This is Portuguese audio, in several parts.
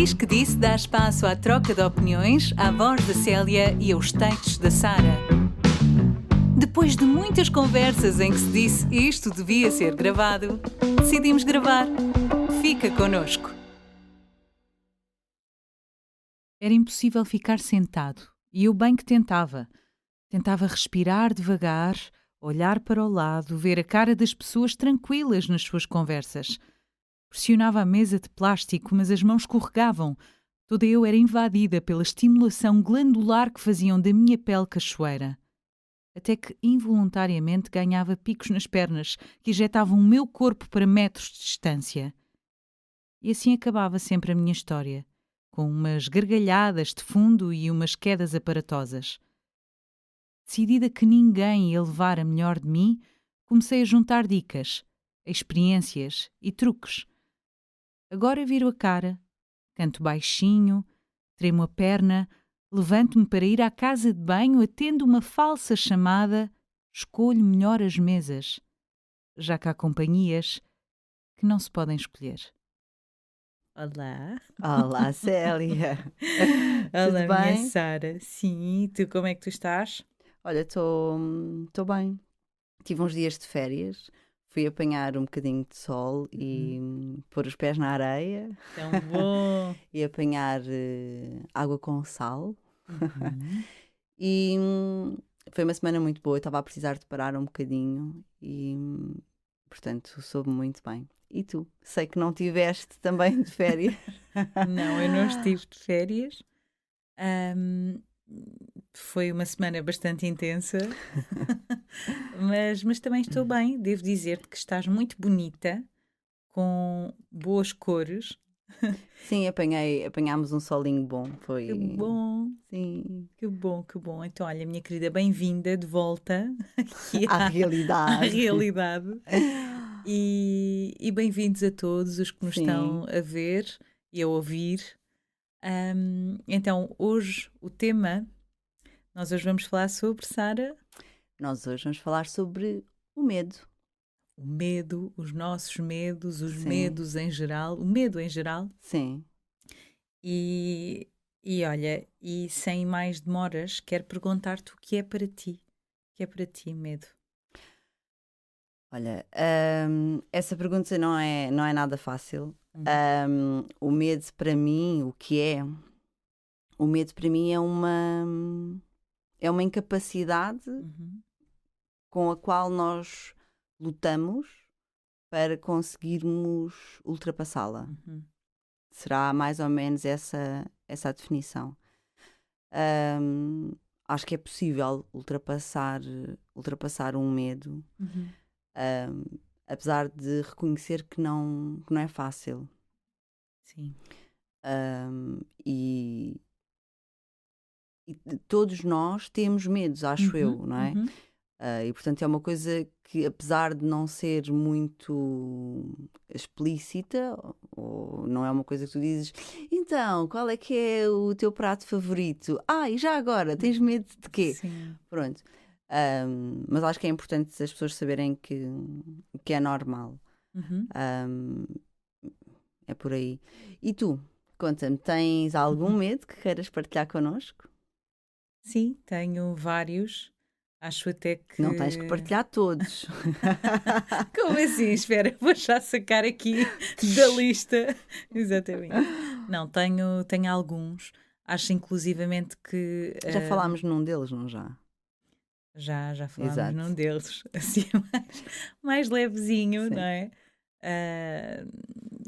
Diz que Disse dá espaço à troca de opiniões, à voz da Célia e aos textos da Sara. Depois de muitas conversas em que se disse isto devia ser gravado, decidimos gravar. Fica connosco. Era impossível ficar sentado, e eu bem que tentava. Tentava respirar devagar, olhar para o lado, ver a cara das pessoas tranquilas nas suas conversas. Pressionava a mesa de plástico, mas as mãos escorregavam. Toda eu era invadida pela estimulação glandular que faziam da minha pele cachoeira. Até que, involuntariamente, ganhava picos nas pernas que ejetavam o meu corpo para metros de distância. E assim acabava sempre a minha história, com umas gargalhadas de fundo e umas quedas aparatosas. Decidida que ninguém ia levar a melhor de mim, comecei a juntar dicas, experiências e truques. Agora viro a cara, canto baixinho, tremo a perna, levanto-me para ir à casa de banho, atendo uma falsa chamada, escolho melhor as mesas, já que há companhias que não se podem escolher. Olá. Olá, Célia. Olá, Tudo minha bem? Sara. Sim, tu como é que tu estás? Olha, estou bem. Tive uns dias de férias, fui apanhar um bocadinho de sol e pôr os pés na areia Tão bom. e apanhar água com sal. Uhum. E foi uma semana muito boa, eu estava a precisar de parar um bocadinho e, portanto, soube muito bem. E tu? Sei que não tiveste também de férias. Não, eu não estive de férias. Ahm, Foi uma semana bastante intensa, mas também estou bem. Devo dizer-te que estás muito bonita, com boas cores. Sim, apanhámos um solinho bom, Que foi... bom, Sim, que bom, que bom. Então, olha, minha querida, bem-vinda de volta aqui à à realidade. realidade. E bem-vindos a todos os que nos estão Sim, a ver e a ouvir. Então, hoje o tema, nós hoje vamos falar sobre, Sara, nós hoje vamos falar sobre o medo. o medo, os nossos medos, os Sim, medos em geral, o medo em geral. sim. E, e olha, e sem mais demoras, quero perguntar-te o que é para ti. O que é para ti medo? Olha, essa pergunta não é nada fácil. Uhum. O medo para mim, o que é? O medo para mim é uma incapacidade Uhum. com a qual nós lutamos para conseguirmos ultrapassá-la. Uhum. Será mais ou menos essa a definição. Ahm, Acho que é possível ultrapassar um medo, Uhum. ahm, apesar de reconhecer que não é fácil. Sim. Ahm, e, e todos nós temos medos, acho Uhum. eu, não é? Uhum. E portanto é uma coisa que, apesar de não ser muito explícita, ou não é uma coisa que tu dizes, então, qual é que é o teu prato favorito? Ah, e já agora, tens medo de quê? Sim. Pronto. Mas acho que é importante as pessoas saberem que é normal. Uhum. Ahm, É por aí. E tu, conta-me, tens algum medo que queiras partilhar connosco? Sim, tenho vários. Acho até Não tens que que. partilhar todos. Como assim? Espera, vou já sacar aqui da lista. Exatamente. Não, tenho alguns. Acho inclusivamente que Já falámos num deles, não já? já falámos Exato. num deles, assim mais levezinho, não Sim. é? Ah,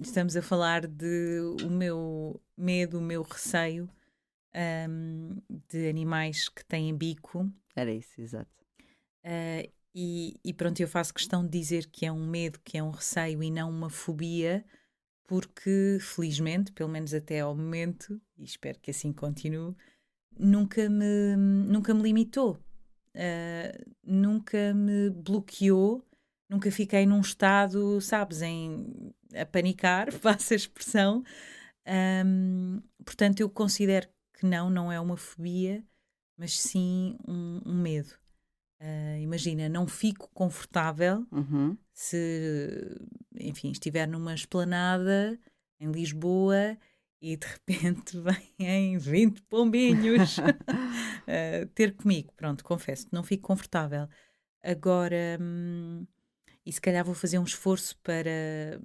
Estamos a falar de o meu medo, o meu receio, de animais que têm bico. Era isso, exato. E pronto, eu faço questão de dizer que é um medo, que é um receio e não uma fobia, porque felizmente, pelo menos até ao momento, e espero que assim continue, nunca me limitou, nunca me bloqueou, nunca fiquei num estado, sabes, a panicar, passa a expressão. Portanto, eu considero que não é uma fobia, mas sim um medo. Imagina, não fico confortável Uhum. se, enfim, estiver numa esplanada em Lisboa e de repente vêm 20 pombinhos ter comigo. Pronto, confesso, não fico confortável. Agora, e se calhar vou fazer um esforço para,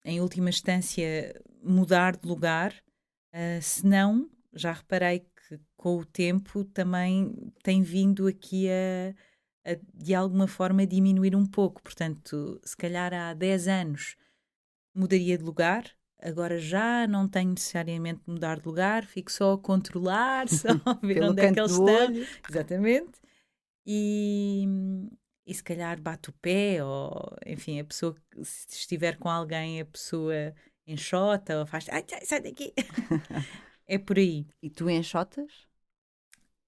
em última instância, mudar de lugar. Se não, já reparei que com o tempo também tem vindo aqui de alguma forma diminuir um pouco. Portanto, se calhar há 10 anos mudaria de lugar, agora já não tenho necessariamente de mudar de lugar, fico só a controlar, só a ver Pelo onde é que canto eles do estão. olho. Exatamente. E, e se calhar bate o pé, ou enfim, a pessoa, se estiver com alguém, a pessoa enxota ou faz, ai, sai daqui. É por aí. E tu enxotas?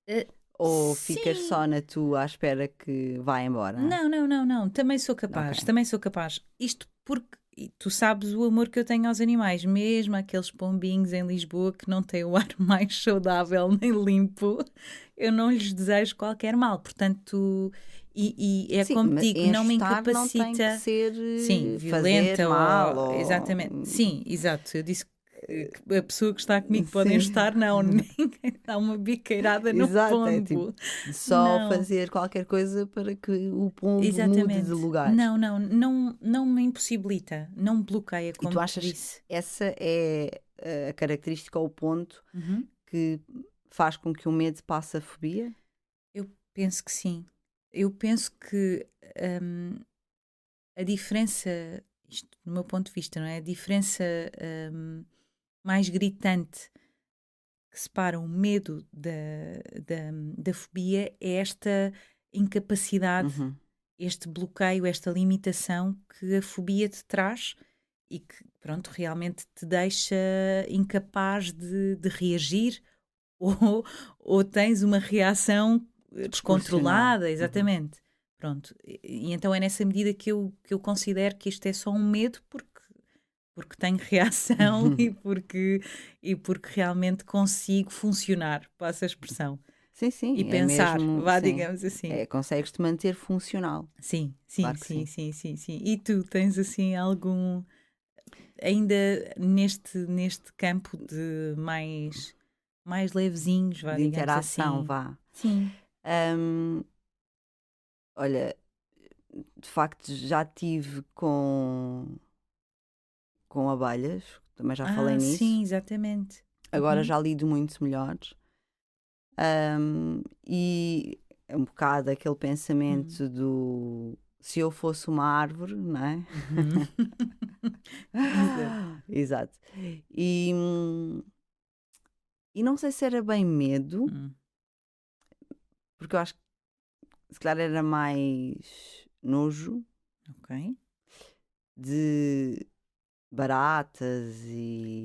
Eh, Ou ficas sim. só na tua à espera que vá embora? Não. Também sou Ok. capaz, também sou capaz. Isto porque e tu sabes o amor que eu tenho aos animais, mesmo aqueles pombinhos em Lisboa que não têm o ar mais saudável nem limpo, eu não lhes desejo qualquer mal. Portanto, e é Sim, como te mas digo, não me enxotar não tem que incapacita. ser Sim, fazer violenta mal ou ou. exatamente. Sim, exato. Eu disse que a pessoa que está comigo pode Sim, estar, não, ninguém dá uma biqueirada no exato. É tipo pombo. só Não. fazer qualquer coisa para que o pombo mude de Exatamente. lugar. Não me impossibilita, não me bloqueia, E como tu te achas que disse. essa é a característica ou o ponto Uhum. que faz com que o medo passe a fobia? Eu penso que sim. Eu penso que hum, a diferença, isto do meu ponto de vista, não é? A diferença hum, mais gritante que separa o medo da fobia é esta incapacidade, Uhum. este bloqueio, esta limitação que a fobia te traz e que, pronto, realmente te deixa incapaz de reagir ou, ou tens uma reação Desproporcional. descontrolada, Uhum. exatamente. Pronto, e então é nessa medida que eu considero que isto é só um medo porque tenho reação e porque realmente consigo funcionar, passa a expressão, Sim, e sim, é pensar, mesmo, vá, sim. digamos assim. É, consegues-te manter funcional, Sim, sim, claro que sim, sim. sim, sim, sim. E tu tens assim algum, ainda neste campo de mais levezinhos, vá, De digamos interação, assim. vá. Sim. Hum, olha, de facto já tive com abelhas, também já falei Ah, nisso. sim, exatamente. Agora Uhum, já lido muito melhores. E é um bocado aquele uhum, pensamento do se eu fosse uma árvore, não é? uhum. Exato. Exato. E, hum, e não sei se era bem medo, Hum, porque eu acho que se calhar era mais nojo ok. de baratas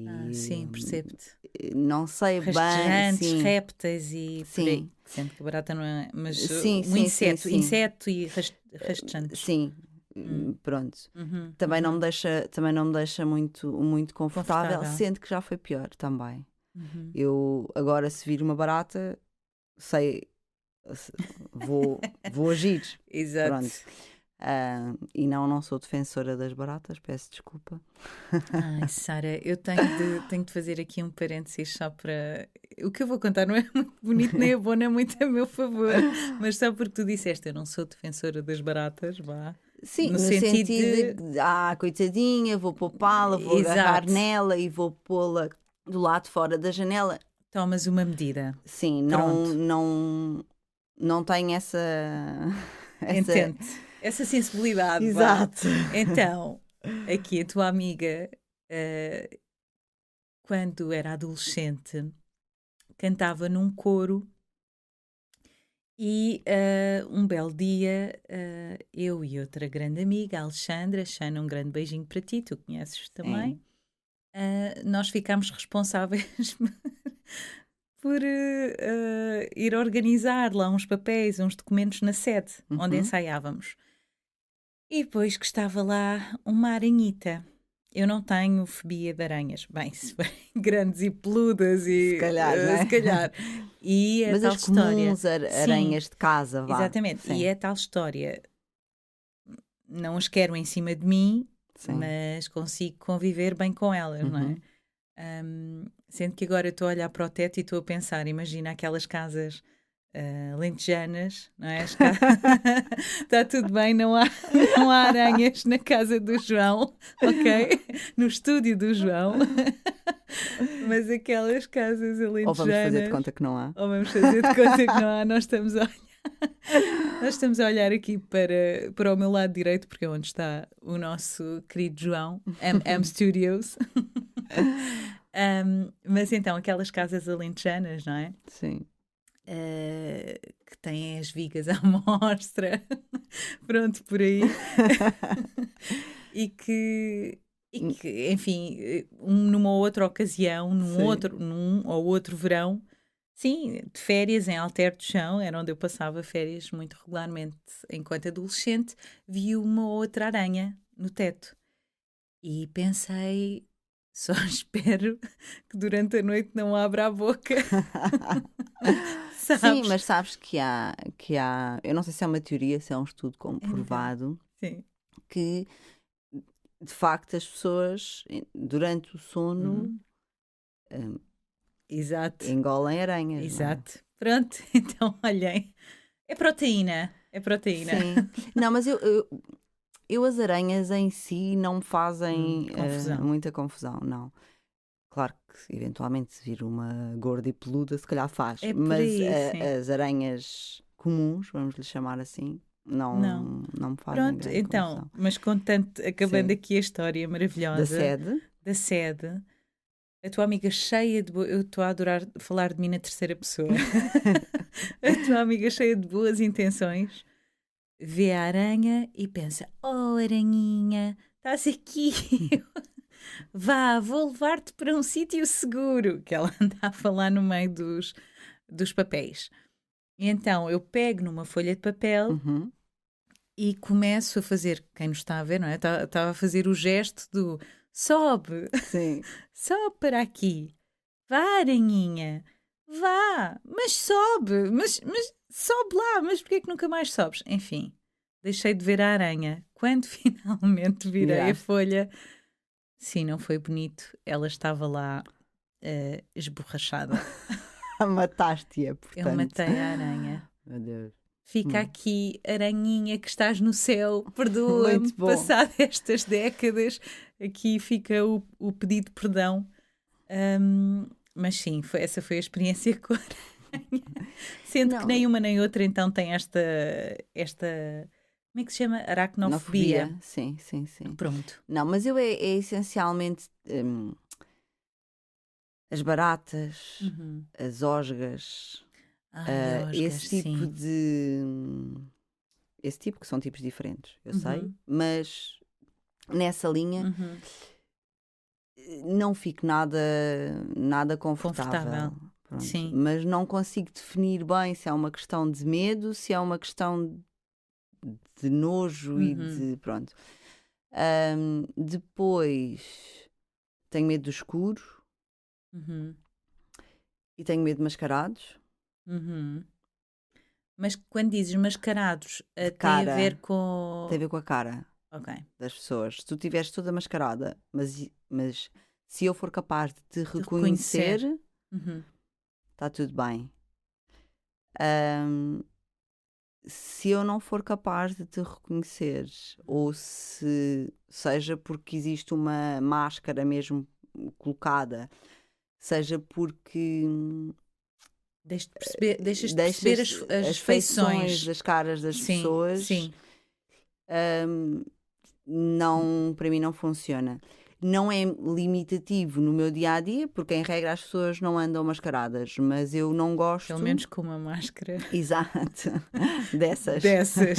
Ah, e sim, percebo-te. não sei bem, Rastrejantes, sim, répteis e por aí. sim, Sendo que a barata não é, mas sim, o sim, sim, inseto, sim, inseto e rastejantes. sim, Hum, pronto. uhum, Também uhum. não me deixa muito confortável, Confortável. sendo que já foi pior também. Uhum. Eu agora se vir uma barata, sei, se- vou agir, pronto. Exato. E não sou defensora das baratas, peço desculpa. Ai, Sara, eu tenho de fazer aqui um parênteses só para. O que eu vou contar não é muito bonito, nem é bom, nem é muito a meu favor, mas só porque tu disseste, eu não sou defensora das baratas, vá. Sim, No no sentido sentido de, de. coitadinha, vou poupá-la, vou agarrar Exato, nela e vou pô-la do lado de fora da janela. tomas uma medida. Sim, Pronto, não tenho essa, essa, entende. Essa sensibilidade, vá. exato. Então, aqui a tua amiga, eh, quando era adolescente, cantava num coro. E um belo dia, eu e outra grande amiga, a Alexandra, Xana, um grande beijinho para ti, tu conheces também, Sim. nós ficámos responsáveis por ir organizar lá uns papéis, uns documentos na sede onde Uhum. ensaiávamos. E depois que estava lá uma aranhita. Eu não tenho fobia de aranhas. Bem, se forem grandes e peludas Se e calhar, não se é? calhar. E a Mas tal as história. comuns Sim, aranhas de casa, vá. exatamente. E Sim, é a tal história. Não as quero em cima de mim, sim. mas consigo conviver bem com elas, não é? Uhum. Sendo que agora eu estou a olhar para o teto e estou a pensar, imagina aquelas casas lentejanas, não é? Está tudo bem, não há aranhas na casa do João, ok? No estúdio do João. Mas aquelas casas Ou vamos fazer de alentejanas, conta que não há. ou vamos fazer de conta que não há, nós estamos a olhar aqui para o meu lado direito, porque é onde está o nosso querido João, M Studios. Mas então, aquelas casas alentejanas, não é? Sim. Que têm as vigas à mostra, pronto, por aí. e que, enfim, numa outra ocasião, num ou outro verão, sim, de férias em Alter do Chão, era onde eu passava férias muito regularmente enquanto adolescente, vi uma outra aranha no teto. E pensei, só espero que durante a noite não abra a boca. Sim, Sabes? mas sabes que há, eu não sei se é uma teoria, se é um estudo comprovado, Sim. que de facto as pessoas durante o sono Exato. engolem aranhas, não é? Exato. Pronto, então olhem. É proteína. É proteína. Sim. Não, mas eu as aranhas em si não me fazem Confusão. muita confusão, não. Claro que eventualmente se vir uma gorda e peluda, se calhar faz, É por mas aí, sim. as aranhas comuns, vamos lhe chamar assim, Não. não me fazem Pronto, grande então, confusão. mas contando, acabando Sim. aqui a história Da maravilhosa sede, da sede, a tua amiga cheia de eu estou a adorar falar de mim na terceira pessoa. A tua amiga cheia de boas intenções vê a aranha e pensa: Oh, aranhinha, estás aqui. Vá, vou levar-te para um sítio seguro. Que ela anda a falar no meio dos papéis. E então eu pego numa folha de papel uhum, e começo a fazer, quem nos está a ver, não é? Estava a fazer o gesto do sobe, sim. sobe para aqui. Vá, aranhinha, vá, mas sobe, mas sobe lá, mas porquê que nunca mais sobes? Enfim, deixei de ver a aranha. Quando finalmente virei a Viraste. folha, sim, não foi bonito, ela estava lá esborrachada. Mataste-a, Eu portanto. matei a aranha. Meu Deus. Fica Hum. aqui, aranhinha que estás no céu, perdoa-me, Muito bom. passado estas décadas, aqui fica o pedido de perdão. Mas sim, essa foi a experiência com a aranha. Sendo que Não, nem uma nem outra então tem esta como é que se chama? Aracnofobia. nofobia, sim, sim, sim. Pronto. Não, mas é essencialmente as baratas, Uhum. as osgas, Ai, esse osgas, tipo sim. de. Esse tipo, que são tipos diferentes, eu sei, Uhum. mas nessa linha Uhum. não fico nada Confortável. confortável. Pronto. Sim. Mas não consigo definir bem se é uma questão de medo, se é uma questão de nojo e Uhum. de. Pronto. Depois tenho medo do escuro Uhum. e tenho medo de mascarados, Uhum. Mas quando dizes mascarados, de tem a cara, ver com. tem a ver com a cara Ok. das pessoas. Se tu estiveres toda mascarada, mas se eu for capaz de te De reconhecer, reconhecer. Uhum. está tudo bem. Ahm, Se eu não for capaz de te reconhecer, ou se seja porque existe uma máscara mesmo colocada, seja porque Deixas de perceber deixas as as feições feições. das caras das Sim, pessoas, sim. hum, não, para mim não funciona. Não é limitativo no meu dia a dia, porque em regra as pessoas não andam mascaradas, mas eu não Pelo gosto, menos com uma máscara exato, dessas. dessas.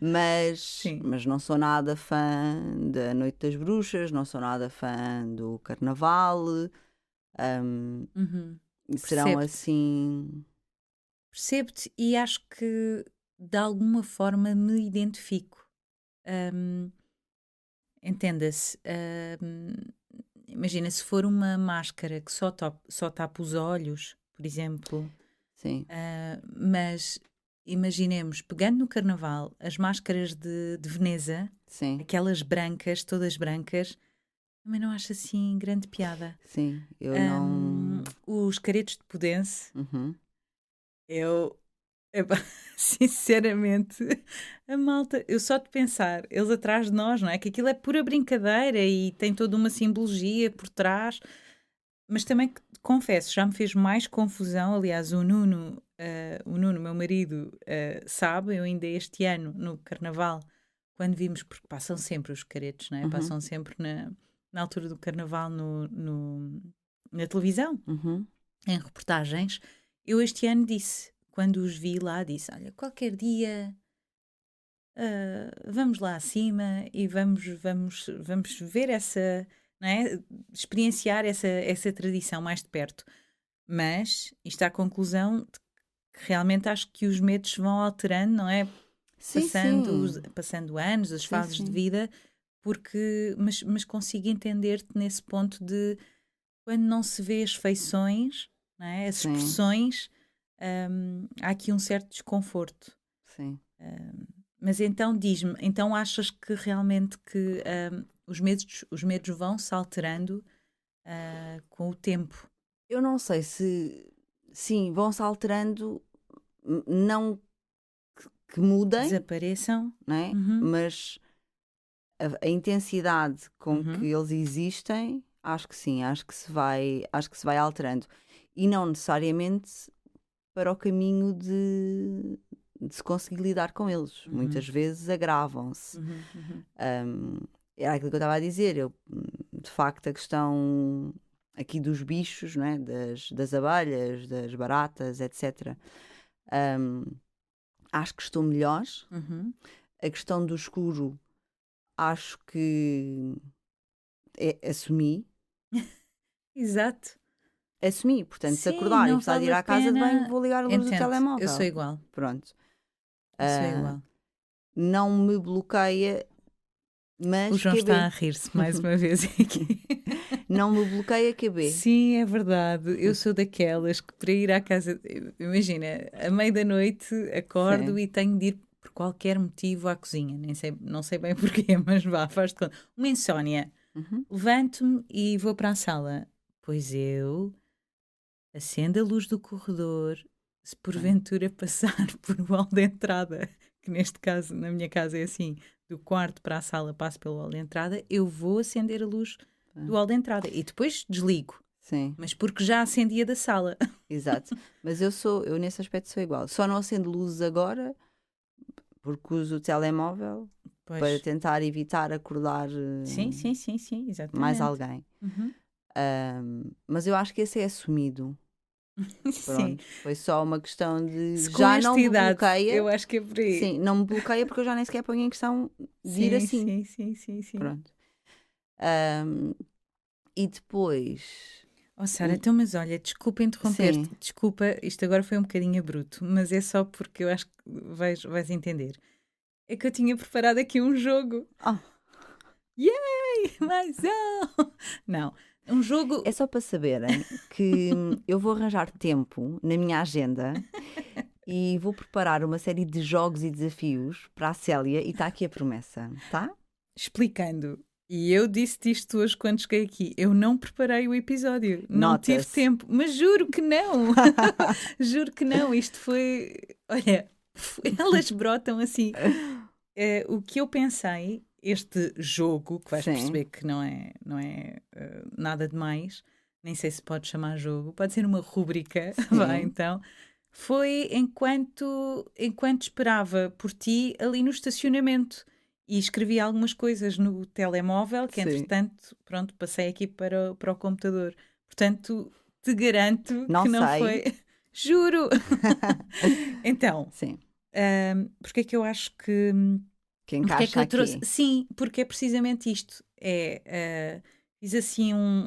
Mas, Sim. mas não sou nada fã da Noite das Bruxas, não sou nada fã do Carnaval. hum, Uhum. Serão Percebo-te. assim. Percebo-te e acho que de alguma forma me identifico. Hum, Entenda-se. Imagina, se for uma máscara que só tapa os olhos, por exemplo. Sim, Mas imaginemos, pegando no carnaval, as máscaras de Veneza, sim. aquelas brancas, todas brancas, Também não acho assim grande piada. Sim, eu não. Os caretos de Pudense, Uhum. eu, epá, sinceramente, a malta, eu só de pensar, eles atrás de nós, não é? Que aquilo é pura brincadeira e tem toda uma simbologia por trás, mas também confesso, já me fez mais confusão. Aliás, o Nuno, meu marido, sabe, eu ainda este ano, no Carnaval, quando vimos, porque passam sempre os caretos, não é? Uhum. Passam sempre na altura do Carnaval na televisão, Uhum. em reportagens. Eu este ano disse, quando os vi lá, disse: Olha, qualquer dia vamos lá acima e vamos ver essa, não é? Experienciar essa tradição mais de perto. Mas isto é a conclusão de que realmente acho que os medos se vão alterando, não é? Sim, sim. Passando anos, as Sim, fases de sim. vida, mas consigo entender-te nesse ponto de quando não se vê as feições, não é? As Sim, expressões, há aqui um certo desconforto. sim. Mas então diz-me, então achas que realmente que os medos vão se alterando com o tempo? Eu não sei se. Sim, vão-se alterando, não que mudem, Desapareçam? não é? Uhum, Mas a intensidade com que uhum, eles existem, acho que sim, acho que se vai alterando. E não necessariamente para o caminho de se conseguir lidar com eles. uhum, Muitas vezes agravam-se. uhum, uhum, Hum, Era aquilo que eu estava a dizer. De facto, a questão aqui dos bichos, não é? Das abelhas, das baratas, etc. hum, Acho que estou melhor. uhum. A questão do escuro, acho que assumi. Exato. Assumi. Portanto, se Sim, acordar e não precisar de vale ir a à casa de banho, pena. vou ligar a luz do Entendo, eu sou telemóvel. igual. Pronto. Eu sou Ah, igual. não me bloqueia, O mas João está a QB. rir-se mais uma vez aqui. Não me bloqueia QB. Sim, é verdade. Eu sou daquelas que para ir à casa, imagina, à meia da noite acordo Sim. e tenho de ir por qualquer motivo à cozinha. Nem sei, não sei bem porquê, mas vá, faz de conta. Uma insónia. Uhum. Levanto-me e vou para a sala. Pois eu acendo a luz do corredor, se Sim. porventura passar por o hall de entrada, que neste caso, na minha casa é assim, do quarto para a sala passo pelo hall de entrada, eu vou acender a luz do Sim. hall de entrada e depois desligo. Sim. Mas porque já acendi a da sala. Exato. Mas eu nesse aspecto sou igual. Só não acendo luzes agora, porque uso o telemóvel para Pois. tentar evitar acordar Sim, sim, sim, sim, mais exatamente. alguém. Uhum. Mas eu acho que esse é assumido. Sim, Pronto. Foi só uma questão se de com já não esta me idade, bloqueia. eu acho que é por aí. Sim, não me bloqueia porque eu já nem sequer ponho em questão de ir Sim, assim. sim, sim, sim, sim. Pronto. Ahm, e depois. Oh, Sara, um- então, mas olha, desculpa interromper-te, sim. desculpa, isto agora foi um bocadinho abrupto, mas é só porque eu acho que vais entender. É que eu tinha preparado aqui um jogo. Oh, Yay! Mais um! Não, um é jogo. só para saberem que eu vou arranjar tempo na minha agenda e vou preparar uma série de jogos e desafios para a Célia e está aqui a promessa, tá? Explicando. E eu disse-te isto hoje quando cheguei aqui. Eu não preparei o episódio, não tive Nota-se. tempo, mas juro que não. Juro que não. Isto foi. Olha, elas brotam assim. O que eu pensei, este jogo, que vais Sim, perceber que não é nada demais, nem sei se pode chamar jogo, pode ser uma rúbrica, vá sim, então. Foi enquanto esperava por ti ali no estacionamento e escrevi algumas coisas no telemóvel que, sim. entretanto, pronto, passei aqui para o computador. Portanto, te garanto Não que não sei. foi. Juro! Então, Sim, porque é que eu acho que. que Porque é que encaixa eu trouxe? aqui. Sim, porque é precisamente isto.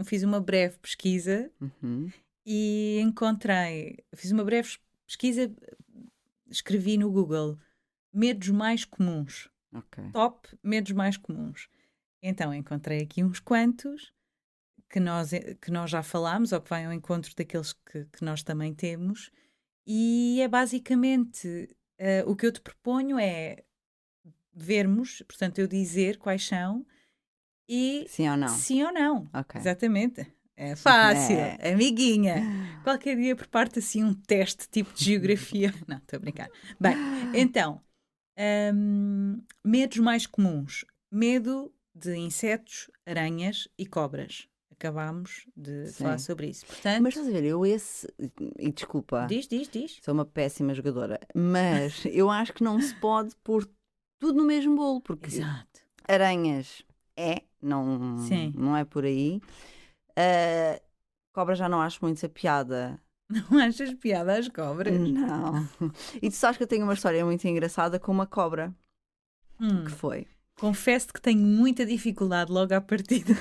Fiz uma breve pesquisa Uhum. e fiz uma breve pesquisa, escrevi no Google medos mais comuns, Ok. top medos mais comuns. Então encontrei aqui uns quantos que nós já falámos, ou que vai ao encontro daqueles que nós também temos, e é basicamente o que eu te proponho é vermos, portanto, eu dizer quais são e Sim ou não? sim ou não. Ok. Exatamente. É fácil, É. amiguinha. Qualquer dia preparo-te assim um teste tipo de geografia. Não, estou a brincar. Bem, então, medos mais comuns. Medo de insetos, aranhas e cobras. Acabámos de falar Sim. sobre isso. Mas Portanto, estás a ver, eu esse. E desculpa, diz. sou uma péssima jogadora, mas eu acho que não se pode pôr tudo no mesmo bolo, porque Exato. aranhas Sim. não é por aí. Ah, cobra já não acho muita piada. Não achas piada às cobras? Não. E tu sabes que eu tenho uma história muito engraçada com uma cobra. Que Hum, foi? confesso que tenho muita dificuldade logo à partida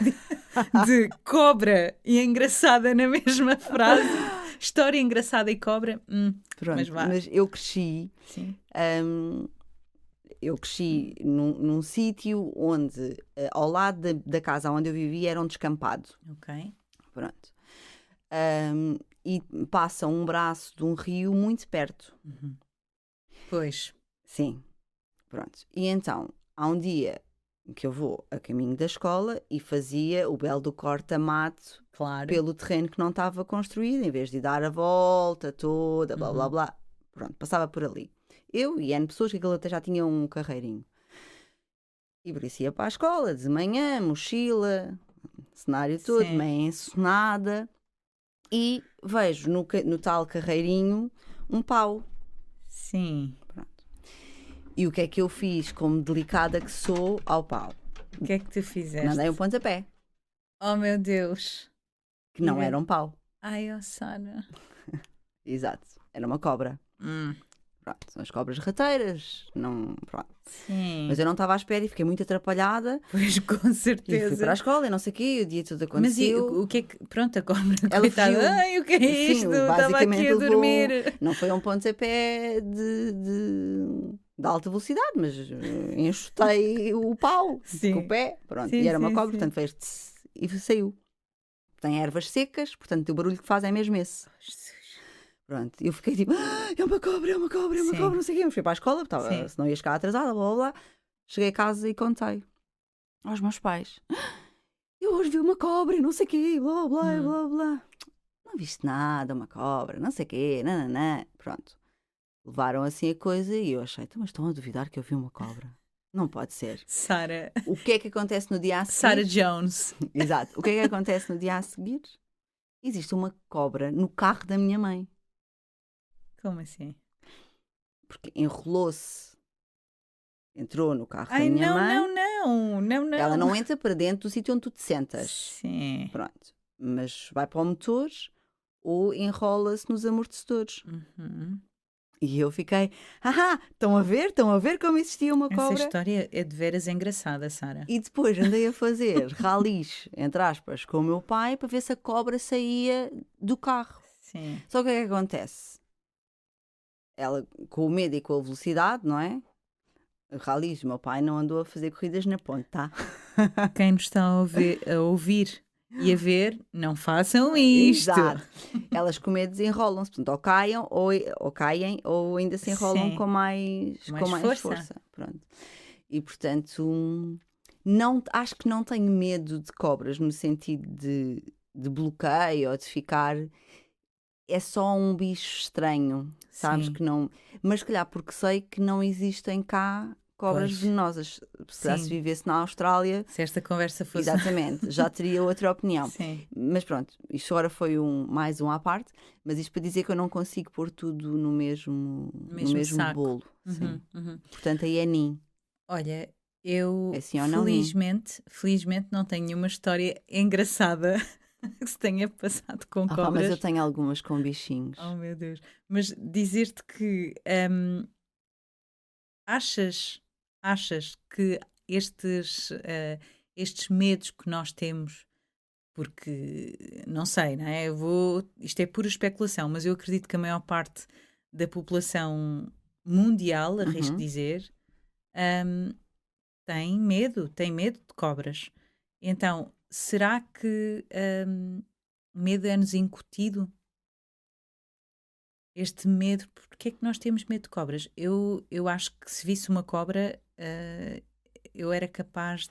de cobra e engraçada na mesma frase. História engraçada e cobra. Mas Pronto, vá. mas eu cresci. Sim. hum, eu cresci num sítio onde, ao lado da casa onde eu vivia, era um descampado. Ok. Pronto. E passa um braço de um rio muito perto. Pois, Sim, pronto. E então, há um dia que eu vou a caminho da escola e fazia o belo do corta-mato claro. pelo terreno que não estava construído, em vez de dar a volta toda, blá blá blá. Pronto, passava por ali. Eu e N pessoas, que aquilo até já tinha um carreirinho. E por isso ia para a escola, de manhã, mochila, cenário todo, Sim. meio encenada. E vejo no tal carreirinho um pau. Sim. Pronto. E o que é que eu fiz, como delicada que sou, ao pau? O que é que tu fizeste? Mandei um pontapé, Oh meu Deus. que E não era um pau. Ai, oh Sara. Exato, era uma cobra. Hum, Pronto, são as cobras rateiras, não, pronto. Mas sim. eu não estava à espera e fiquei muito atrapalhada Pois com e fui para a certeza. escola e não sei o quê, e o dia todo Mas e aconteceu. o que é que. Pronto, a cobra, Ela coitada. fugiu. Ai, o que é isto? Sim, Estava aqui basicamente a levou. dormir. Não foi um pontapé de alta velocidade, mas enxotei o pau com o Sim. pé. Pronto, e Sim, era uma sim, cobra, sim. portanto fez tss e saiu. Tem ervas secas, portanto o barulho que faz é mesmo esse. Jesus. Pronto, e eu fiquei tipo, é uma cobra, é uma cobra, é uma cobra, Sim, não sei o quê. Eu fui para a escola, sim. senão ia chegar atrasada, blá blá blá. Cheguei a casa e contei aos meus pais. Eu hoje vi uma cobra e não sei o quê, blá blá Hum. blá blá. Não viste nada, uma cobra, não sei o quê, nananã. Pronto. Levaram assim a coisa e eu achei, "Então, mas estão a duvidar que eu vi uma cobra? Não pode ser." Sara. O que é que acontece no dia a Sara seguir? Jones. Exato. O que é que acontece no dia a seguir? Existe uma cobra no carro da minha mãe. Como assim? Porque enrolou-se, entrou no carro da Ai, minha não, mãe. não, não. Não, Ela não. não entra para dentro do sítio onde tu te sentas. Sim. Pronto. Mas vai para o motor ou enrola-se nos amortecedores. Uhum. E eu fiquei, estão a ver? Estão a ver como existia uma Essa cobra? história é de veras engraçada, Sara. E depois andei a fazer ralis, entre aspas, com o meu pai para ver se a cobra saía do carro. Sim. Só que o que é que acontece? Ela, com o medo e com a velocidade, não é? Ralis, o meu pai não andou a fazer corridas na ponte, tá? Quem nos está a ouvir e a ver, não façam isto. Exato. Elas com medo desenrolam-se, portanto, ou caem ou ainda se enrolam Sim. com Mais mais força. força. Pronto. E portanto, não, acho que não tenho medo de cobras no sentido de bloqueio ou de ficar. É só um bicho estranho, sabes? Sim. Que não. Mas se calhar porque sei que não existem cá cobras Pois. venenosas. Se calhar se Sim. vivesse na Austrália, Se esta conversa fosse. exatamente, já teria outra opinião. Sim. Mas pronto, isto agora foi mais um à parte, mas isto para dizer que eu não consigo pôr tudo no no Mesmo mesmo saco. bolo. Sim. Uhum. Portanto, aí é nin. Olha, É eu sim ou não nin. felizmente não tenho nenhuma história engraçada que se tenha passado com Ah, pá, mas eu cobras. tenho algumas com bichinhos. Oh meu Deus. Mas dizer-te que achas que estes medos que nós temos, porque não sei, não é? Isto é pura especulação, mas eu acredito que a maior parte da população mundial, arrisco Uhum. dizer, hum, tem medo de cobras. Então, será que medo é-nos incutido? Este medo, porque é que nós temos medo de cobras? Eu acho que se visse uma cobra, eu era capaz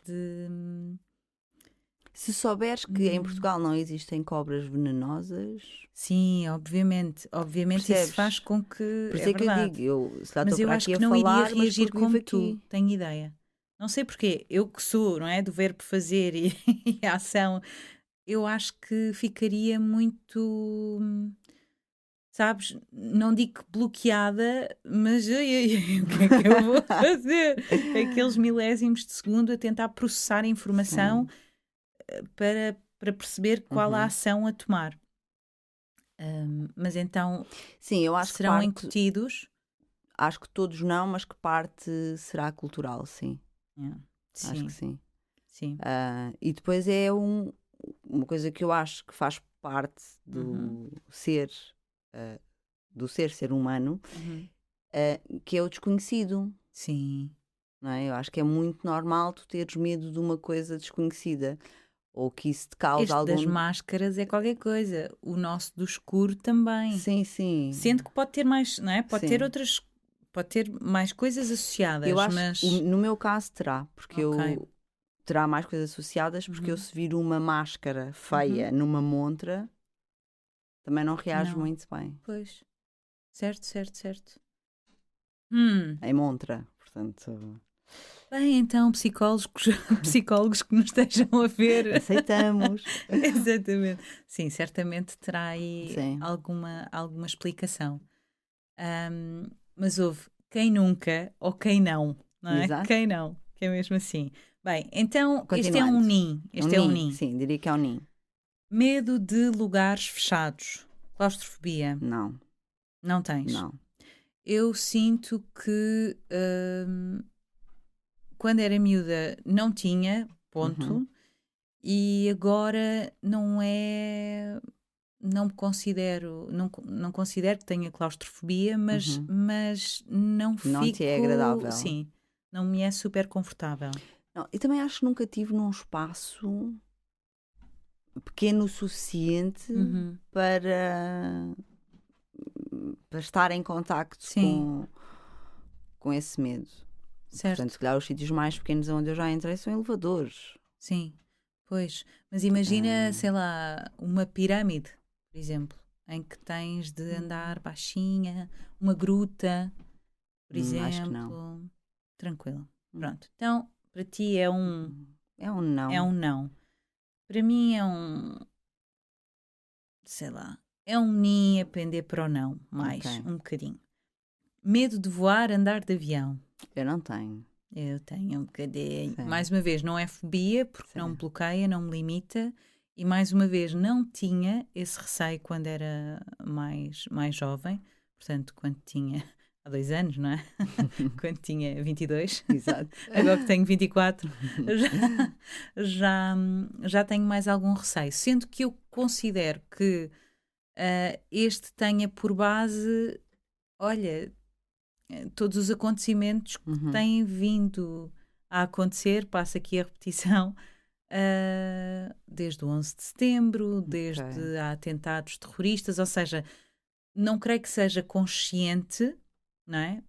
Se souberes que em Hum, Portugal não existem cobras venenosas, sim, obviamente isso faz percebes? com que. Por É isso é que eu verdade. digo, eu se lá Mas estou eu para acho aqui a que não iria falar, mas reagir porque vivo como tu, aqui. tenho ideia. Não sei porquê. Eu que sou, não é? Do verbo fazer e, e a ação, eu acho que ficaria muito. Sabes? Não digo que bloqueada, mas ai, ai, ai, o que é que eu vou fazer? Aqueles milésimos de segundo a tentar processar a informação Sim. para perceber qual a Uhum. ação a tomar. Mas então Sim, eu acho que serão parte, incutidos? acho que todos não, mas que parte será cultural, sim. É, Acho que sim, sim. sim. E depois uma coisa que eu acho que faz parte Uhum, ah, do ser humano, uhum. que é o desconhecido. Sim. Não é? Eu acho que é muito normal tu teres medo de uma coisa desconhecida ou que isso te cause Este das algum. máscaras é qualquer coisa. O nosso do escuro também. Sim, sim, Sendo que pode ter mais, não é? Pode ter sim. outras, pode ter mais coisas Eu associadas, acho que mas no meu caso terá, porque ok. eu terá mais coisas associadas, porque eu Uhum, se vir uma máscara uhum. feia numa montra, também não reajo Não. muito bem. Pois. Certo, certo, certo. Hum. Em montra, portanto, Bem, então, psicólogos, psicólogos que nos estejam a ver. aceitamos. Exatamente. Sim, certamente terá aí Sim, alguma explicação. Mas houve quem nunca ou quem não, não é? exato. Quem não, que é mesmo assim. Bem, então este é um Continuando. NIM. É um Este é um ninho, NIM. sim, diria que é um ninho. Medo de lugares fechados. Claustrofobia. Não, Não tens. não. Eu sinto que quando era miúda não tinha, Uhum, ponto, e agora não é. Não me considero, não considero que tenha claustrofobia, uhum. mas não Não te é fico, agradável. sim, não me é super confortável. Não, e também acho que nunca tive num espaço pequeno o suficiente Uhum. para, para estar em contacto Sim, com esse medo. Portanto, se certo, calhar os sítios mais pequenos onde eu já entrei são elevadores. sim, pois. Mas imagina, Ah, sei lá, uma pirâmide, por exemplo, em que tens de andar baixinha, uma gruta, por acho que não. exemplo. Tranquilo. Hum, Pronto. Então, para ti É um é não. um não. Para mim é um, sei lá, é um nem a pender para o não, Ok. mais, um bocadinho. Medo de voar, andar de avião. Eu não tenho. Eu tenho um bocadinho. Sim, Mais uma vez, não é fobia, porque não me sim. bloqueia, não me limita. E mais uma vez, não tinha esse receio quando era mais jovem. Portanto, quando tinha há 2 anos, não é? Quando tinha 22, Exato. agora que tenho 24, já, já tenho mais algum receio. Sendo que eu considero que este tenha por base, olha, todos os acontecimentos que Uhum, têm vindo a acontecer, passa aqui a repetição, desde o 11 de setembro, ok. desde há atentados terroristas, ou seja, não creio que seja consciente, não é?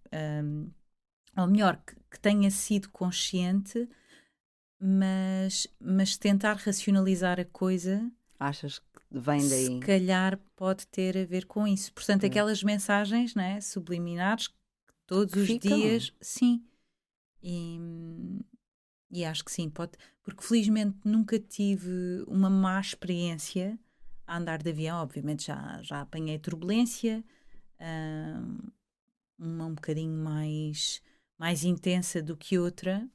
Ou melhor, que tenha sido consciente, mas tentar racionalizar a coisa, Achas que vem se daí? calhar pode ter a ver com isso. Portanto, Pois. aquelas mensagens, não é, subliminares que todos Que os ficam? dias, sim. E, e acho que sim, pode, porque felizmente nunca tive uma má experiência a andar de avião. Obviamente já apanhei turbulência, ah, uma um bocadinho mais intensa do que outra,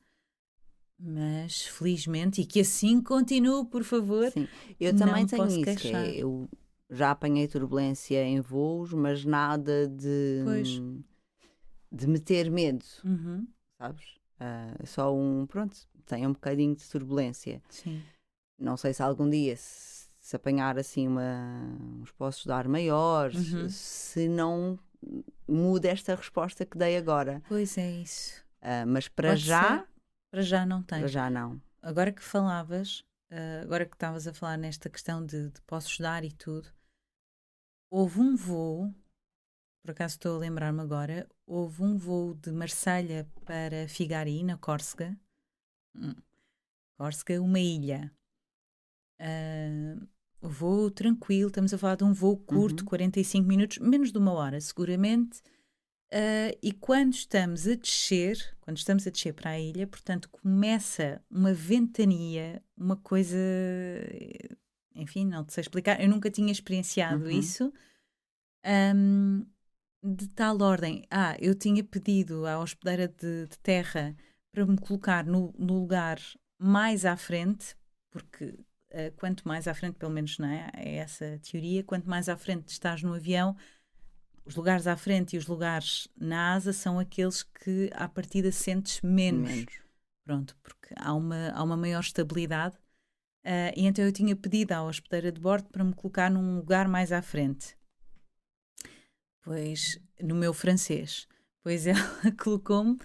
mas felizmente, e que assim continue, por favor, Sim. Eu não também me tenho posso isso, que é, queixar. eu já apanhei turbulência em voos, mas nada Pois. de me ter medo, Uhum, sabes? Só pronto, tem um bocadinho de turbulência. sim. Não sei se algum dia, se apanhar assim uns poços de ar maiores, Uhum. se não muda esta resposta que dei agora. Pois é isso. Mas Pode ser. Para já não para tens. já não. Agora que falavas, agora que estavas a falar nesta questão de posso dar e tudo, houve um voo, por acaso estou a lembrar-me agora, houve um voo de Marselha para Figari, na Córsega. Hum, Córsega, uma ilha. ah, voo tranquilo, estamos a falar de um voo curto, Uhum. 45 minutos, menos de uma hora, seguramente. E quando estamos a descer para a ilha, portanto, começa uma ventania, uma coisa, enfim, não te sei explicar, eu nunca tinha experienciado Uhum. isso, ahm, de tal ordem. Eu tinha pedido à hospedeira de terra para me colocar no lugar mais à frente, porque quanto mais à frente, pelo menos não é, é essa a teoria, quanto mais à frente estás no avião, os lugares à frente e os lugares na asa são aqueles que à partida sentes menos. Menos. Pronto, porque há uma maior estabilidade. E então eu tinha pedido à hospedeira de bordo para me colocar num lugar mais à frente. Pois, no meu francês. Pois ela colocou-me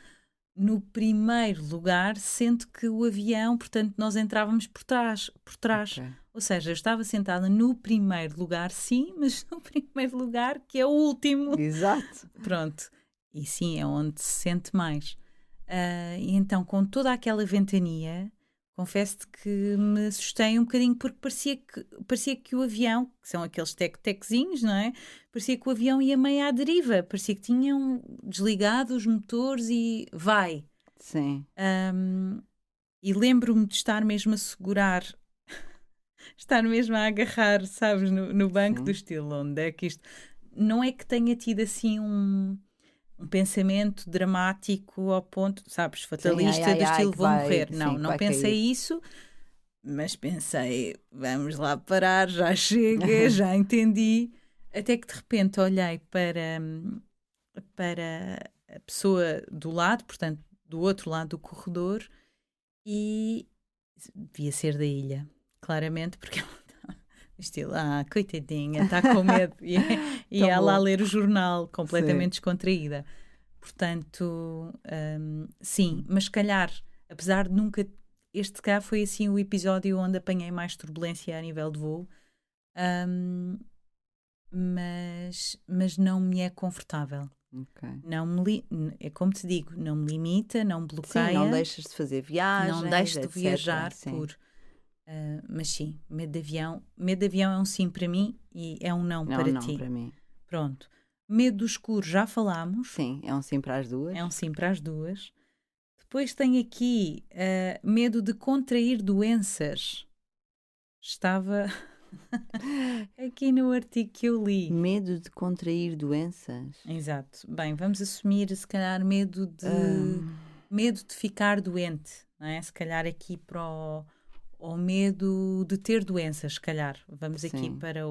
no primeiro lugar, sendo que o avião, portanto, nós entrávamos por trás, por trás. Ok. Ou seja, eu estava sentada no primeiro lugar, sim, mas no primeiro lugar, que é o último. Exato. Pronto. E sim, é onde se sente mais. E então, com toda aquela ventania, confesso-te que me assustei um bocadinho porque parecia que o avião, que são aqueles tec-teczinhos, não é? Parecia que o avião ia meio à deriva, parecia que tinham desligado os motores e vai. Sim. Ahm, e lembro-me de estar mesmo a segurar, estar mesmo a agarrar, sabes, no banco do Sim. estilo, onde é que isto. Não é que tenha tido assim um pensamento dramático ao ponto, sabes, Sim. Ai, fatalista ai, do ai, estilo que vou vai, morrer. Não, sim, que não vai cair. pensei isso, mas pensei, vamos lá parar, já chega, já entendi. Até que de repente olhei para a pessoa do lado, portanto, do outro lado do corredor, e devia ser da ilha, claramente, porque ela está estilo, coitadinha, está com medo, e Tão ela a bom. ler o jornal, Sim. completamente descontraída. Portanto, sim, mas se calhar, apesar de nunca. Este cá foi assim o episódio onde apanhei mais turbulência a nível de voo, hum, mas não me é confortável. Ok. Não me é como te digo, não me limita, não me Sim, não bloqueia, deixas de fazer não viagens, deixo de etc. viajar Sim. mas sim, medo de avião. Medo de avião é um sim para mim e é um não Não, para não, ti. para mim. Pronto. Medo do escuro já falámos, Sim, é um sim para as é duas. um sim para as duas. Depois tem aqui medo de contrair doenças. Estava aqui no artigo que eu li. Medo de contrair doenças. Exato. Bem, vamos assumir se calhar medo de ficar doente, não é? Se calhar aqui para o medo de ter doenças, se calhar. Vamos aqui Sim. para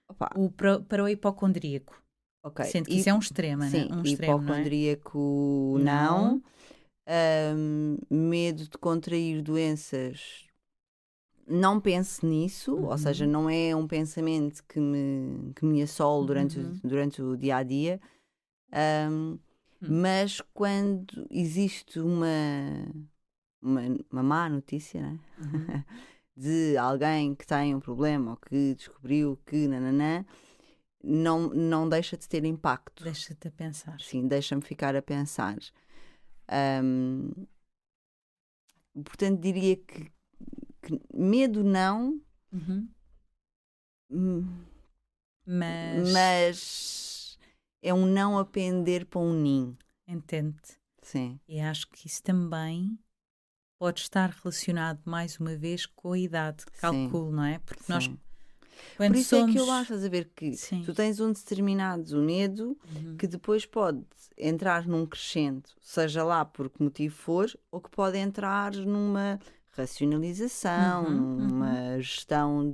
Opa, para o hipocondríaco. ok. Sendo que isso é um extremo, né? Sim, Um extremo, não é? hipocondríaco não. Não. Medo de contrair doenças. Não penso nisso, ou seja, Uhum, não é um pensamento que me assole uhum, durante o dia a dia. Ahm, uhum, mas quando existe uma, uma má notícia, né? uhum. De alguém que tem um problema ou que descobriu que nananã, não deixa de ter impacto. Deixa-te a pensar. Sim, deixa-me ficar a pensar. Ahm, portanto, diria que medo não, Uhum. hum, Mas mas é um não a pender para um ninho. entende-te. Sim, E acho que isso também pode estar relacionado mais uma vez com a idade, sim, calculo, não é? Porque nós, sim. Por quando isso é que eu somos. acho, estás a ver, que tu Sim. tens um determinado medo Uhum, que depois pode entrar num crescendo, seja lá por que motivo for, ou que pode entrar numa racionalização, uhum, uhum. numa gestão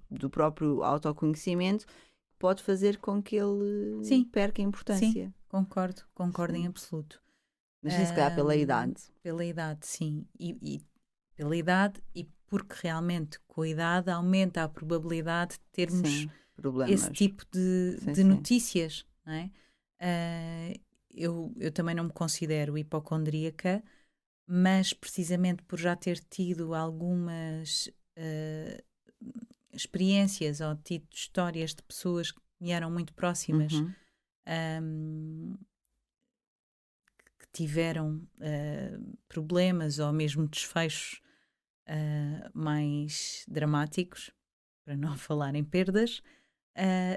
do próprio autoconhecimento, que pode fazer com que ele Sim, perca sim, importância. concordo em Sim. absoluto. Mas sim, se calhar pela idade. Pela idade, sim. E pela idade e porque realmente com a idade aumenta a probabilidade de termos Sim, esse problemas. tipo de, Sim, de sim. notícias, não é? Eu também não me considero hipocondríaca, mas precisamente por já ter tido algumas experiências ou tido histórias de pessoas que me eram muito próximas, Uhum. ahm, que tiveram problemas ou mesmo desfechos mais dramáticos, para não falar em perdas,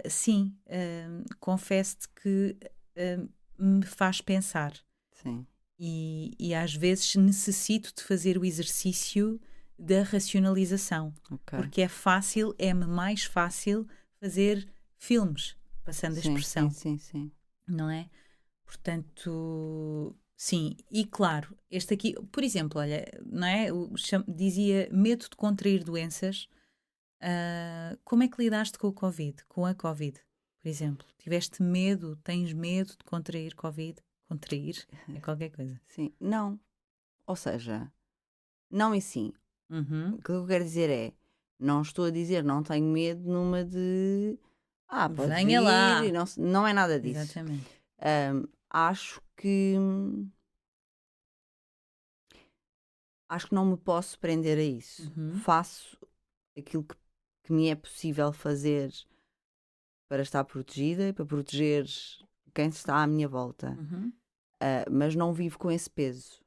sim, confesso-te que me faz pensar. Sim, E às vezes necessito de fazer o exercício da racionalização, ok. porque é-me mais fácil fazer filmes, passando a Sim, sim, expressão, sim, sim. não é? Portanto, sim, e claro, este aqui, por exemplo, olha, não é? Dizia medo de contrair doenças. Como é que lidaste com o Covid, com a Covid, por exemplo? Tiveste medo, tens medo de contrair Covid? Contrair é qualquer coisa. Sim, não. Ou seja, não e sim. O Uhum. que eu quero dizer é, não estou a dizer não tenho medo numa de pode Venha vir e lá! não, não é nada disso. Exatamente. Acho que não me posso prender a isso. Uhum. Faço aquilo que me é possível fazer para estar protegida e para proteger quem está à minha volta. Uhum. Mas não vivo com esse peso.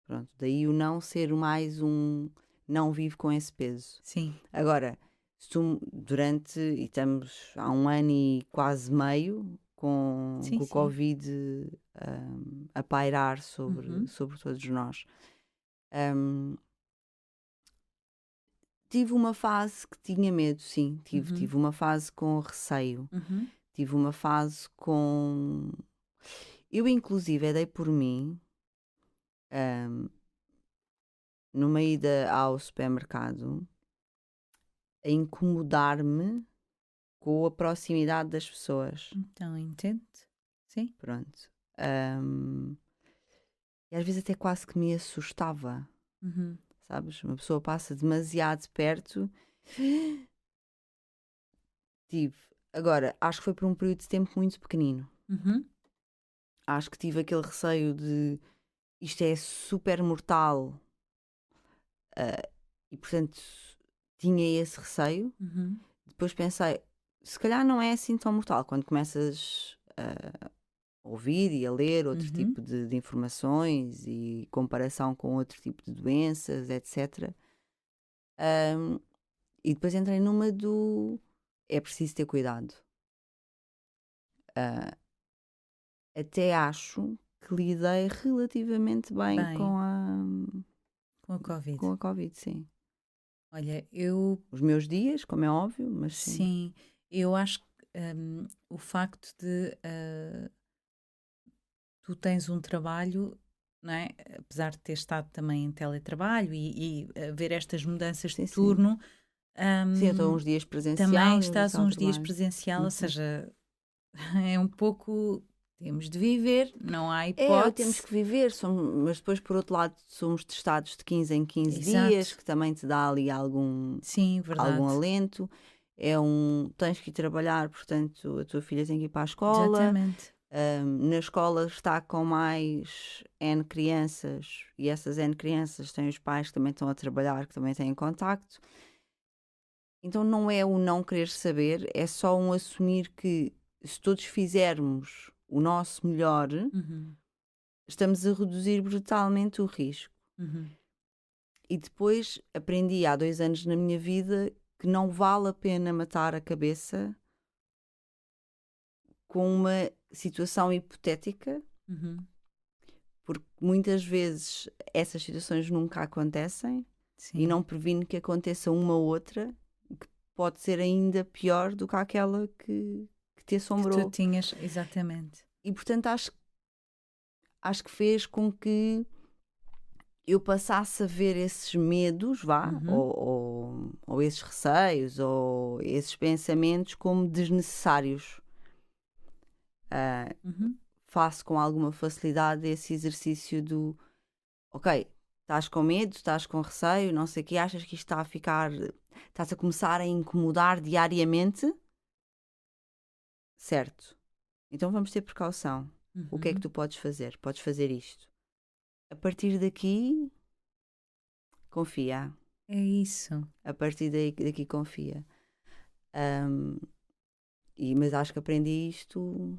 Pronto, daí o não ser mais um não vivo com esse peso. Sim. Agora, se tu durante, e estamos há 1 ano e quase meio Sim, com o sim. Covid a pairar Uhum. sobre todos nós. hum, Tive uma fase que tinha medo, sim. Uhum. Tive uma fase com receio. Uhum. Tive uma fase com. Eu, inclusive, dei por mim, hum, numa ida ao supermercado, a incomodar-me com a proximidade das pessoas. Então, entende? Sim. Pronto. Hum, e às vezes até quase que me assustava, Uhum. sabes? Uma pessoa passa demasiado perto. Tive. Agora, acho que foi por um período de tempo muito pequenino. Uhum. Acho que tive aquele receio de isto é super mortal, e portanto tinha esse receio. Uhum. Depois pensei, se calhar não é assim tão mortal quando começas a ouvir e a ler outro Uhum. tipo de informações e comparação com outro tipo de doenças, etc. Ahm, e depois entrei numa do é preciso ter cuidado. Ah, Até acho que lidei relativamente bem Bem, com a Covid. com a Covid, sim. Olha, eu Os meus dias, como é óbvio, mas sim. sim, eu acho que o facto de tu tens um trabalho, não é? Apesar de ter estado também em teletrabalho e haver estas mudanças de Sim, sim. turno, Sim, eu estou hum, uns dias também presencial e uns dias estás uns dias teletrabalho. presencial, ou Uhum. seja, é um pouco. Temos de viver, não há Temos hipótese. que viver, mas depois, por outro lado, somos testados de 15 em 15 dias, Exato. que também te dá ali Sim, algum verdade. alento. Tens que ir trabalhar, portanto, a tua filha tem que ir para a escola. Exatamente. Na escola está com mais N crianças e essas N crianças têm os pais que também estão a trabalhar, que também têm contacto. Então não é o não querer saber, é só um assumir que se todos fizermos o nosso melhor, Uhum. estamos a reduzir brutalmente o risco. Uhum. E depois aprendi há 2 anos na minha vida que não vale a pena matar a cabeça com uma situação hipotética, Uhum. porque muitas vezes essas situações nunca acontecem e Sim. não previne que aconteça uma outra que pode ser ainda pior do que aquela que te Que tu assombrou. tinhas, exatamente. E portanto acho que fez com que eu passasse a ver esses medos, vá, Uhum. ou esses receios, ou esses pensamentos como desnecessários. Ah, Uhum. Faço com alguma facilidade esse exercício do, ok, estás com medo, estás com receio, não sei o que, achas que isto está a ficar, estás a começar a incomodar diariamente? Certo. Então vamos ter precaução. O que é que Uhum. tu podes fazer? Podes fazer isto. A partir daqui, confia. É isso. A partir daqui confia. Ahm, mas acho que aprendi isto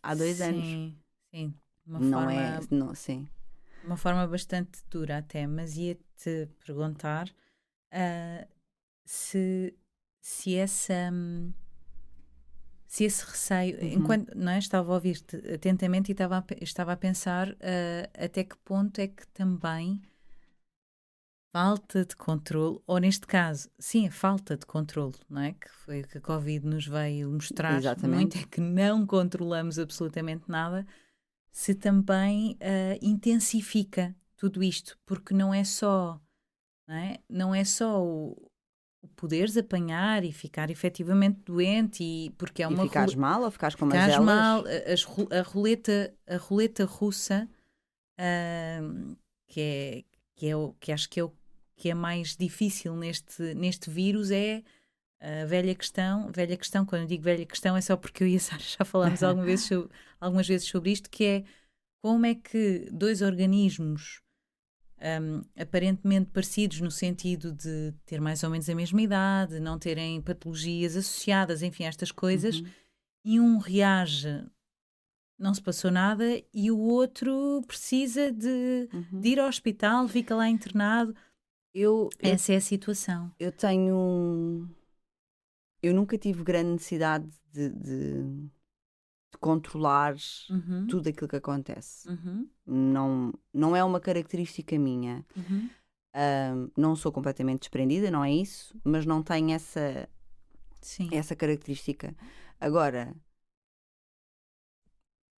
há 2 anos. Sim, sim. Não é. Não, sim. Uma forma bastante dura até, mas ia-te perguntar, ah, se, se essa. Se esse receio, Uhum. enquanto não é, estava a ouvir-te atentamente e estava a pensar até que ponto é que também falta de controle, ou neste caso, sim, a falta de controle, não é? Que foi o que a Covid nos veio mostrar muito, é Exatamente. que não controlamos absolutamente nada, se também intensifica tudo isto, porque não é só, não é? Não é só o poderes apanhar e ficar efetivamente doente, e, porque é E uma ficares mal ou ficares com umas ficares mal, elas? a roleta russa, ahm, que é, que acho que é o que é mais difícil neste vírus, é a velha questão, quando eu digo velha questão é só porque eu e a Sara já falámos algumas vezes sobre isto, que é como é que dois organismos aparentemente parecidos no sentido de ter mais ou menos a mesma idade, não terem patologias associadas, enfim, estas coisas, Uhum. e um reage, não se passou nada, e o outro precisa de Uhum. ir ao hospital, fica lá internado. Eu, eu, Essa é a situação. eu tenho. Eu nunca tive grande necessidade de controlar Uhum, tudo aquilo que acontece. uhum, Não é uma característica minha. uhum, Não sou completamente desprendida, não é isso, mas não tenho sim. essa característica. Agora,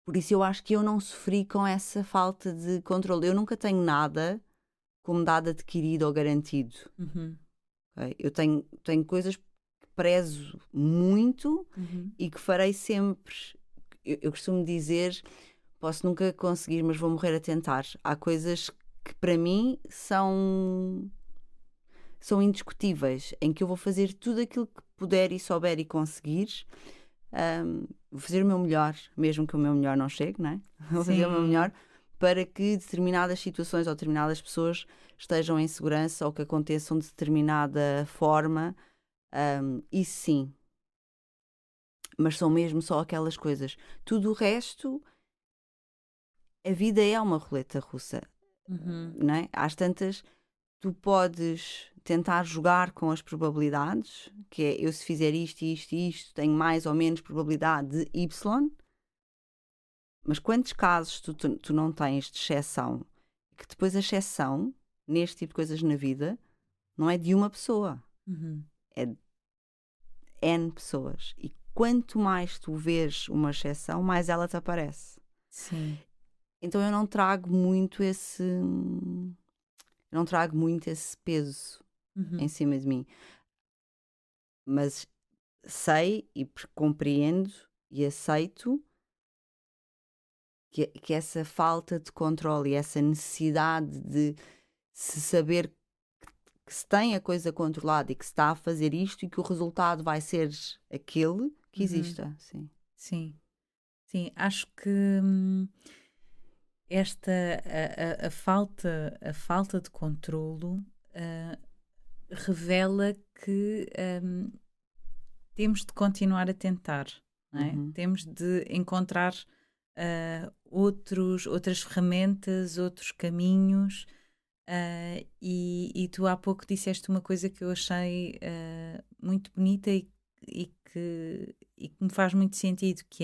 por isso eu acho que eu não sofri com essa falta de controle. Eu nunca tenho nada como dado adquirido ou garantido. Uhum, Ok? Eu tenho coisas que prezo muito uhum, e que farei sempre. Eu costumo dizer: posso nunca conseguir, mas vou morrer a tentar. Há coisas que para mim são indiscutíveis, em que eu vou fazer tudo aquilo que puder e souber e conseguir. Vou fazer o meu melhor, mesmo que o meu melhor não chegue, não é? Vou fazer o meu melhor sim. para que determinadas situações ou determinadas pessoas estejam em segurança ou que aconteçam de determinada forma. Isso sim, mas são mesmo só aquelas coisas. Tudo o resto, a vida é uma roleta russa, Uhum, não é? Às tantas, tu podes tentar jogar com as probabilidades, que é eu se fizer isto, isto e isto, tenho mais ou menos probabilidade de Y, mas quantos casos tu não tens de exceção? Que depois a exceção, neste tipo de coisas na vida, não é de uma pessoa, uhum, é de N pessoas. E quanto mais tu vês uma exceção, mais ela te aparece. sim. Então eu não trago muito esse peso em Uhum, cima de mim, mas sei e compreendo e aceito que essa falta de controle e essa necessidade de se saber que se tem a coisa controlada e que se está a fazer isto e que o resultado vai ser aquele que uhum, exista, sim. sim. Sim, acho que esta a falta de controlo ah, revela que temos de continuar a tentar, não é? Uhum. Temos de encontrar outras ferramentas, outros caminhos. E tu há pouco disseste uma coisa que eu achei muito bonita e que me faz muito sentido, que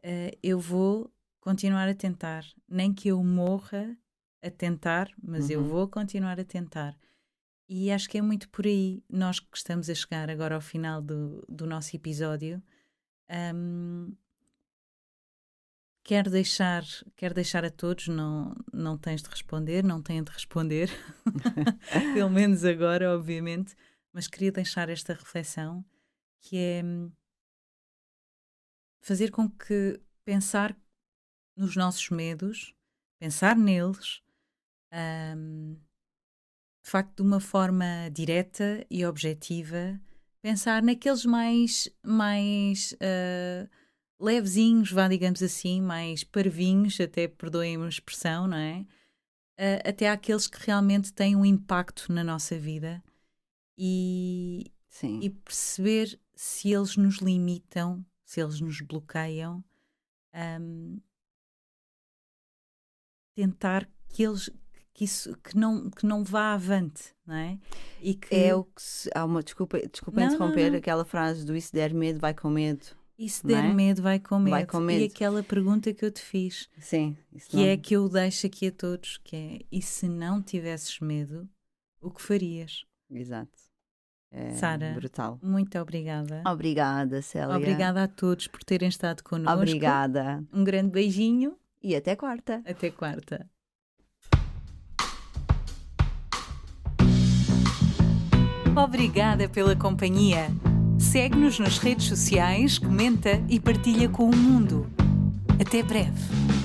é eu vou continuar a tentar, nem que eu morra a tentar, mas eu Uhum. vou continuar a tentar. E acho que é muito por aí, nós que estamos a chegar agora ao final do nosso episódio. hum, quero deixar a todos, não tens de responder, não têm de responder, pelo menos agora, obviamente, mas queria deixar esta reflexão, que é fazer com que pensar nos nossos medos, pensar neles, hum, de facto de uma forma direta e objetiva, pensar naqueles mais levezinhos, vá, digamos assim, mais parvinhos, até perdoem-me a expressão, não é? Até àqueles que realmente têm um impacto na nossa vida, e, Sim. e perceber se eles nos limitam, se eles nos bloqueiam, hum, tentar que que não vá avante, não é? E que É o que há uma desculpa Não, interromper, não. aquela frase do "e se der medo, vai com medo". e se não der é? medo, vai com medo. Vai com E medo. aquela pergunta que eu te fiz, Sim, isso que não. é que eu deixo aqui a todos, que é: e se não tivesses medo, o que farias? Exato. É Sara, brutal. muito obrigada. Obrigada, Célia. Obrigada a todos por terem estado connosco. Obrigada. Um grande beijinho. E até quarta. Até quarta. Obrigada pela companhia. Segue-nos nas redes sociais, comenta e partilha com o mundo. Até breve.